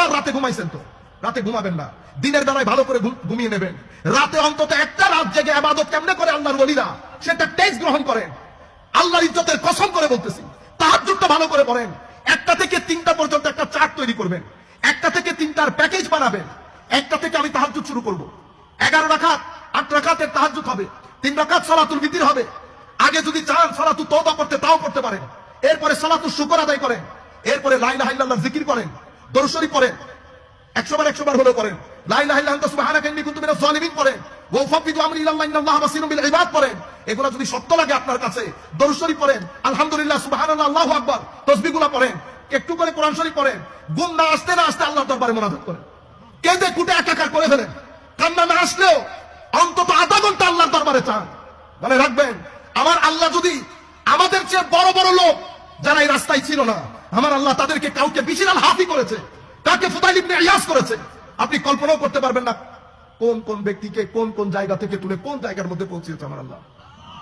কতবার রাতে ঘুমাইছেন? তো রাতে ঘুমাবেন না, দিনের বেলায় ভালো করে ঘুমিয়ে নেবেন। রাতে অন্তত একটা রাত জেগে ইবাদত কেমনে করে আল্লাহর ওলিরা সেটা টেস্ট গ্রহণ করেন। আল্লাহর ইজ্জতের কসম করে বলতেছি, তাহাজ্জুদটা ভালো করে পড়েন। 1টা থেকে 3টা পর্যন্ত একটা চার্ট তৈরি করবেন, 1টা থেকে 3টার প্যাকেজ বানাবেন। 1টা থেকে আমি তাহাজ্জুদ শুরু করব, 11 রাকাত 8 রাকাতের তাহাজ্জুদ হবে, 3 রাকাত সালাতুল বিতির হবে। আগে যদি চান সালাতুত তওবা করতে তাও করতে পারেন, এরপরে সালাতুল শুকর আদায় করেন, এরপরে লা ইলাহা ইল্লাল্লাহ জিকির করেন, দরুদ শরীফ পড়েন, 100 বার 100 বার হলো করেন, লা ইলাহা ইল্লা আনতা সুবহানাকা ইন্নী কুনতু মিনাজ জালিমিন পড়েন, ওয়া ফাবিদু আমরি ইলাল্লাহ ইন্নাল্লাহা বাসীরুম বিল ইবাদ পড়েন। এগুলা যদি সত্য লাগে আপনার কাছে, দরুদ শরীফ পড়েন, আলহামদুলিল্লাহ, সুবহানাল্লাহ, আল্লাহু আকবার, তাসবিহগুলো পড়েন, একটু করে কোরআন শরীফ পড়েন, ঘুম না আসতে আল্লাহর দরবারে মুনাজাত করেন, কেঁদে কুটে একাকার করে ফেলেন। কান্না না আসলেও অন্তত আধা ঘন্টা আল্লাহর দরবারে চান। মানে রাখবেন, আমার আল্লাহ যদি আমাদের চেয়ে বড় বড় লোক যারা এই রাস্তায় ছিল না, আমার আল্লাহ তাদেরকে কাউকে বিশির আল হাফি করেছে, কাকে ফুদাইল ইবনে ইয়াস করেছে, আপনি কল্পনাও করতে পারবেন না কোন কোন ব্যক্তিকে কোন কোন জায়গা থেকে তুলে কোন জায়গার মধ্যে পৌঁছেছে আমার আল্লাহ।